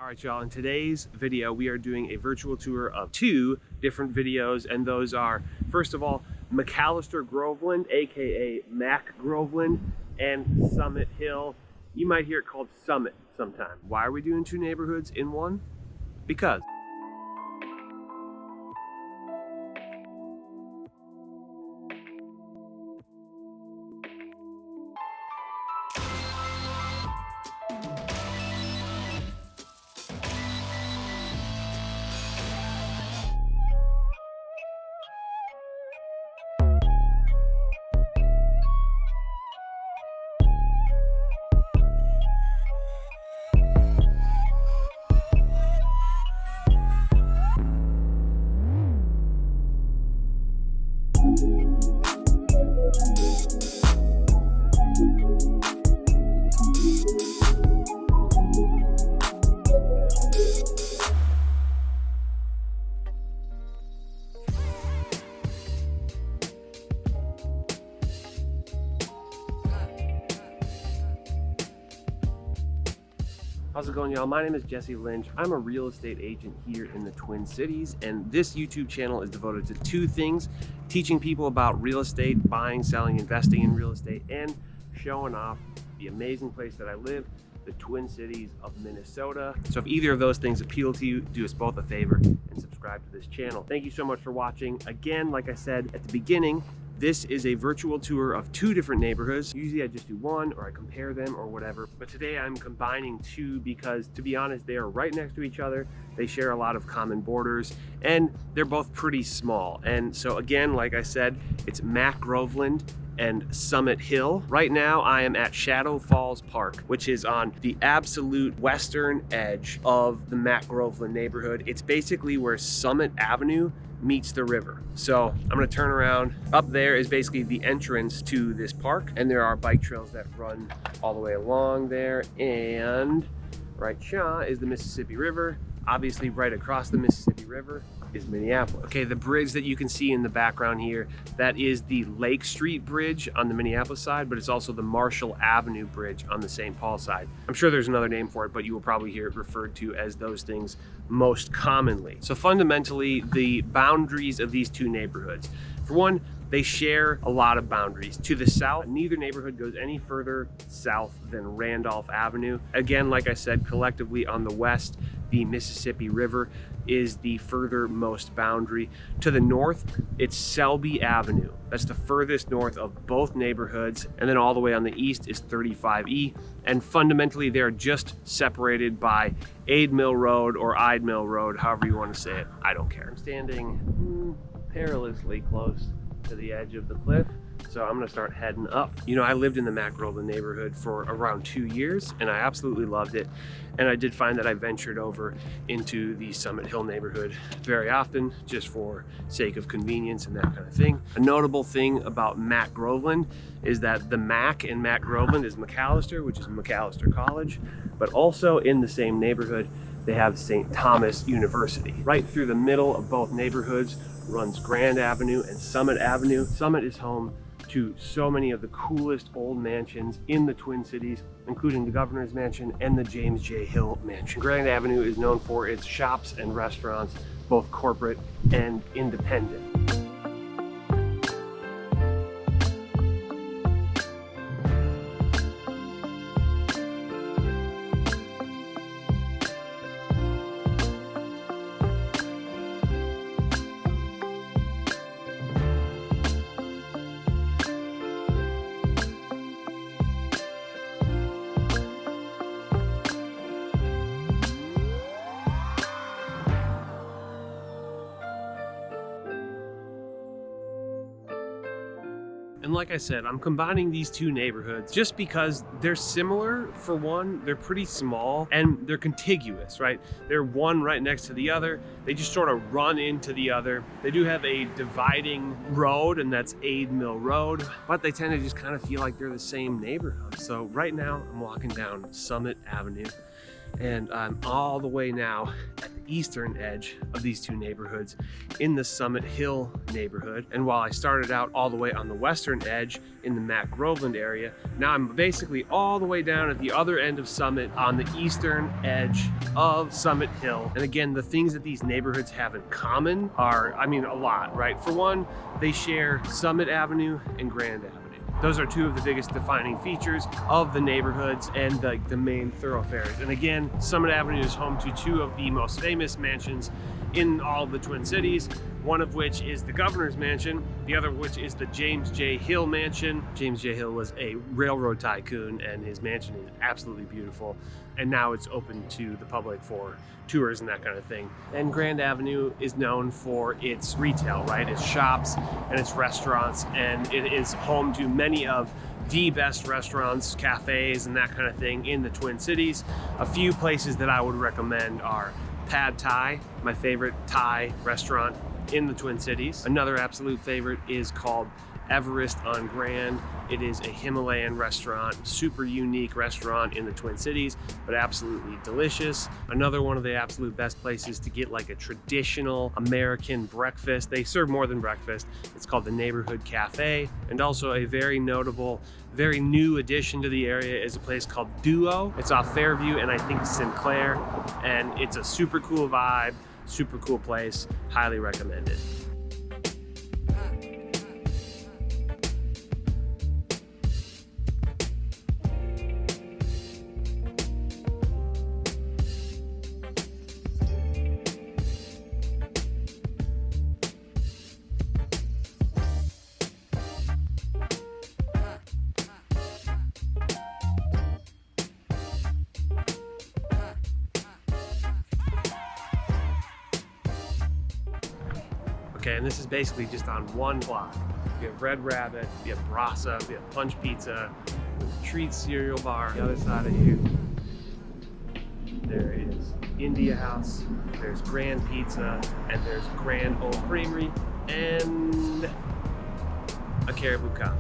All right, y'all, in today's video, we are doing a virtual tour of two different videos, and those are, first of all, McAllister Groveland, AKA Mac Groveland, and Summit Hill. You might hear it called Summit sometime. Why are we doing two neighborhoods in one? Because. How's it going, y'all? My name is Jesse Lynch. I'm a real estate agent here in the Twin Cities, and this YouTube channel is devoted to two things: teaching people about real estate, buying, selling, investing in real estate, and showing off the amazing place that I live, the Twin Cities of Minnesota. So if either of those things appeal to you, do us both a favor and subscribe to this channel. Thank you so much for watching. Again, like I said at the beginning, this is a virtual tour of two different neighborhoods. Usually I just do one or I compare them or whatever, but today I'm combining two because, to be honest, they are right next to each other. They share a lot of common borders and they're both pretty small. And so again, like I said, it's Mac Groveland and Summit Hill. Right now I am at Shadow Falls Park, which is on the absolute western edge of the Mac Groveland neighborhood. It's basically where Summit Avenue meets the river. So I'm gonna turn around. Up there is basically the entrance to this park, and there are bike trails that run all the way along there, and right here is the Mississippi River. Obviously right across the Mississippi River is Minneapolis. Okay, the bridge that you can see in the background here, that is the Lake Street Bridge on the Minneapolis side, but it's also the Marshall Avenue Bridge on the St. Paul side. I'm sure there's another name for it, but you will probably hear it referred to as those things most commonly. So fundamentally, the boundaries of these two neighborhoods. For one, they share a lot of boundaries. To the south, neither neighborhood goes any further south than Randolph Avenue. Again, like I said, collectively on the west, the Mississippi River is the furthermost boundary. To the north, it's Selby Avenue. That's the furthest north of both neighborhoods. And then all the way on the east is 35E. And fundamentally, they're just separated by Aid Mill Road or Ide Mill Road, however you want to say it. I don't care. I'm standing perilously close to the edge of the cliff, so I'm gonna start heading up. You know, I lived in the Mac Groveland neighborhood for around 2 years and I absolutely loved it. And I did find that I ventured over into the Summit Hill neighborhood very often, just for sake of convenience and that kind of thing. A notable thing about Mac Groveland is that the Mac in Mac Groveland is McAllister, which is McAllister College, but also in the same neighborhood, they have St. Thomas University. Right through the middle of both neighborhoods runs Grand Avenue and Summit Avenue. Summit is home to so many of the coolest old mansions in the Twin Cities, including the Governor's Mansion and the James J. Hill Mansion. Grand Avenue is known for its shops and restaurants, both corporate and independent. And like I said, I'm combining these two neighborhoods just because they're similar. For one, they're pretty small and they're contiguous, right? They're one right next to the other. They just sort of run into the other. They do have a dividing road, and that's Aid Mill Road, but they tend to just kind of feel like they're the same neighborhood. So right now I'm walking down Summit Avenue, and I'm all the way now at the eastern edge of these two neighborhoods in the Summit Hill neighborhood. And while I started out all the way on the western edge in the Mac Groveland area, now I'm basically all the way down at the other end of Summit on the eastern edge of Summit Hill. And again, the things that these neighborhoods have in common are, I mean, a lot, right? For one, they share Summit Avenue and Grand Avenue. Those are two of the biggest defining features of the neighborhoods and the main thoroughfares. And again, Summit Avenue is home to two of the most famous mansions in all of the Twin Cities, one of which is the governor's mansion, the other of which is the James J. Hill mansion. James J. Hill was a railroad tycoon, and his mansion is absolutely beautiful. And now it's open to the public for tours and that kind of thing. And Grand Avenue is known for its retail, right? Its shops and its restaurants, and it is home to many of the best restaurants, cafes, and that kind of thing in the Twin Cities. A few places that I would recommend are Pad Thai, my favorite Thai restaurant in the Twin Cities. Another absolute favorite is called Everest on Grand. It is a Himalayan restaurant, super unique restaurant in the Twin Cities, but absolutely delicious. Another one of the absolute best places to get like a traditional American breakfast. They serve more than breakfast. It's called the Neighborhood Cafe. And also a very notable, very new addition to the area is a place called Duo. It's off Fairview and I think Sinclair, and it's a super cool vibe, super cool place, highly recommended. Okay, and this is basically just on one block. You have Red Rabbit, you have Brasa, you have Punch Pizza, Treat Cereal Bar. The other side of you, there is India House, there's Grand Pizza, and there's Grand Old Creamery, and a Caribou Coffee.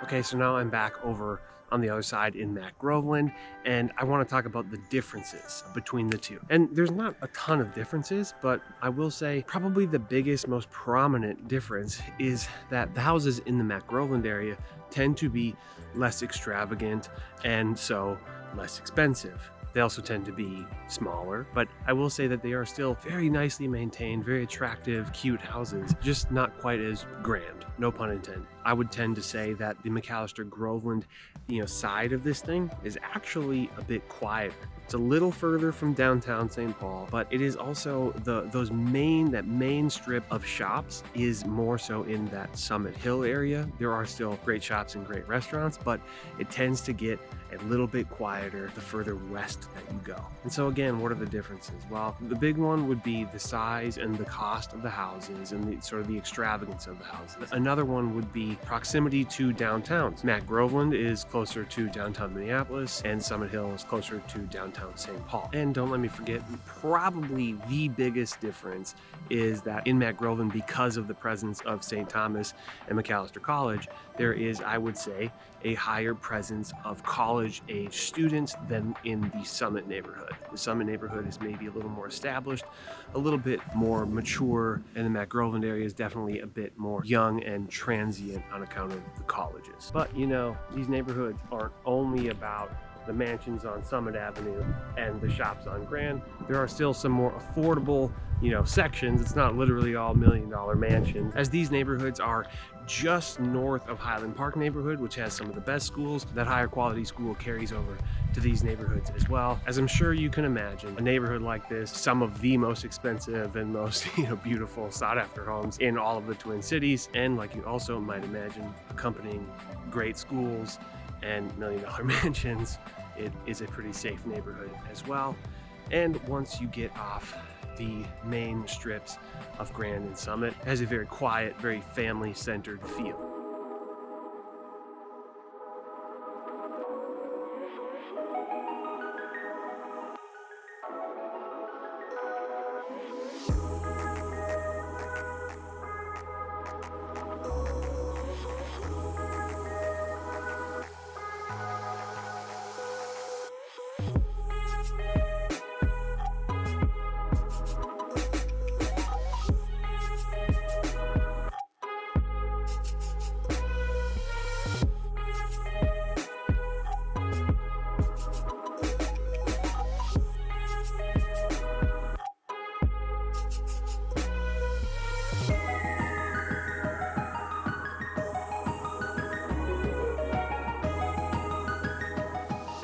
Okay, so now I'm back over on the other side in Mac Groveland, and I want to talk about the differences between the two. And there's not a ton of differences, but I will say probably the biggest, most prominent difference is that the houses in the Mac Groveland area tend to be less extravagant and so less expensive. They also tend to be smaller, but I will say that they are still very nicely maintained, very attractive, cute houses, just not quite as grand, no pun intended. I would tend to say that the McAllister Groveland, side of this thing is actually a bit quieter. It's a little further from downtown St. Paul, but it is also that main strip of shops is more so in that Summit Hill area. There are still great shops and great restaurants, but it tends to get a little bit quieter the further west that you go. And so again, what are the differences? Well, the big one would be the size and the cost of the houses and the extravagance of the houses. Another one would be proximity to downtown. Mac Groveland is closer to downtown Minneapolis, and Summit Hill is closer to downtown St. Paul. And don't let me forget, probably the biggest difference is that in Mac Groveland, because of the presence of St. Thomas and McAllister College, there is, I would say, a higher presence of college-age students than in the Summit neighborhood. The Summit neighborhood is maybe a little more established, a little bit more mature, and the Mac Groveland area is definitely a bit more young and transient on account of the colleges. But these neighborhoods aren't only about the mansions on Summit Avenue and the shops on Grand, there are still some more affordable, sections. It's not literally all $1 million mansions, as these neighborhoods are just north of Highland Park neighborhood, which has some of the best schools. That higher quality school carries over to these neighborhoods as well. As I'm sure you can imagine, a neighborhood like this, some of the most expensive and most beautiful sought after homes in all of the Twin Cities, and like you also might imagine, accompanying great schools and $1 million mansions, it is a pretty safe neighborhood as well. And once you get off the main strips of Grand and Summit, it has a very quiet, very family-centered feel.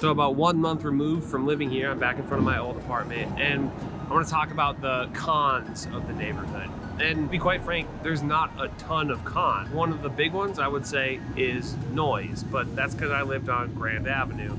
So about 1 month removed from living here, I'm back in front of my old apartment, and I want to talk about the cons of the neighborhood. And to be quite frank, there's not a ton of cons. One of the big ones I would say is noise, but that's because I lived on Grand Avenue.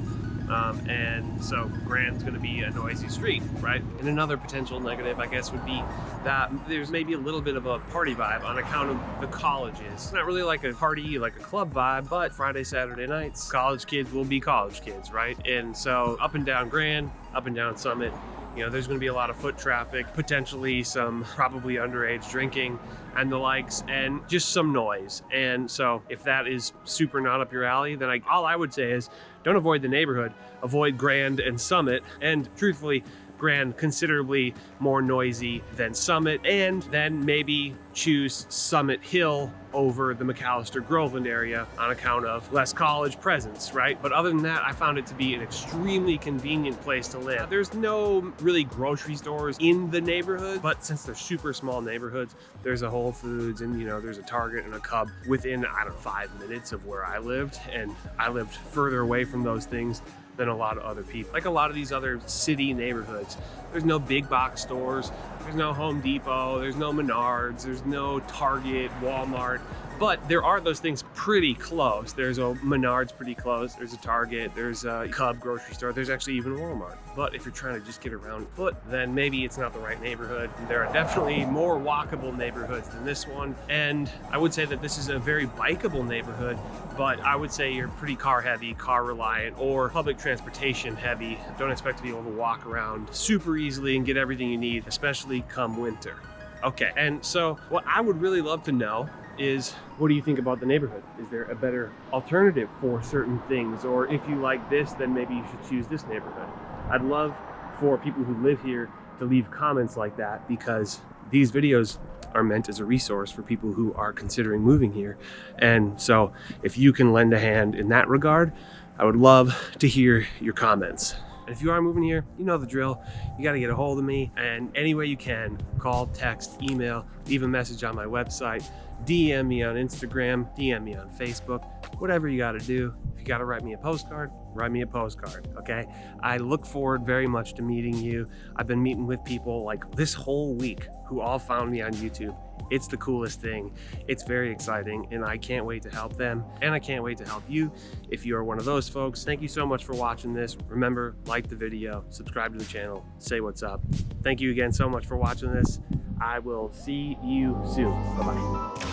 And so Grand's gonna be a noisy street, right? And another potential negative, I guess, would be that there's maybe a little bit of a party vibe on account of the colleges. It's not really like a party, like a club vibe, but Friday, Saturday nights, college kids will be college kids, right? And so up and down Grand, up and down Summit, there's going to be a lot of foot traffic, potentially some probably underage drinking and the likes, and just some noise. And so if that is super not up your alley, then all I would say is don't avoid the neighborhood, avoid Grand and Summit. And truthfully, Grand considerably more noisy than Summit, and then maybe choose Summit Hill over the McAllister Groveland area on account of less college presence, right? But other than that, I found it to be an extremely convenient place to live. There's no really grocery stores in the neighborhood, but since they're super small neighborhoods, there's a Whole Foods and there's a Target and a Cub within, 5 minutes of where I lived, and I lived further away from those things than a lot of other people. Like a lot of these other city neighborhoods, there's no big box stores, there's no Home Depot, there's no Menards, there's no Target, Walmart, but there are those things pretty close. There's a Menards pretty close, there's a Target, there's a Cub grocery store, there's actually even Walmart. But if you're trying to just get around foot, then maybe it's not the right neighborhood. There are definitely more walkable neighborhoods than this one. And I would say that this is a very bikeable neighborhood, but I would say you're pretty car heavy, car reliant, or public transportation heavy. Don't expect to be able to walk around super easily and get everything you need, especially come winter. Okay, and so what I would really love to know is, what do you think about the neighborhood? Is there a better alternative for certain things? Or if you like this, then maybe you should choose this neighborhood. I'd love for people who live here to leave comments like that, because these videos are meant as a resource for people who are considering moving here. And so if you can lend a hand in that regard, I would love to hear your comments. And if you are moving here, you know the drill. You got to get a hold of me, and any way you can, call, text, email, leave a message on my website, DM me on Instagram, DM me on Facebook, whatever you got to do. If you got to write me a postcard, write me a postcard, okay? I look forward very much to meeting you. I've been meeting with people like this whole week who all found me on YouTube. It's the coolest thing. It's very exciting, and I can't wait to help them, and I can't wait to help you if you are one of those folks. Thank you so much for watching this. Remember, like the video, subscribe to the channel, say what's up. Thank you again so much for watching this. I will see you soon. Bye-bye.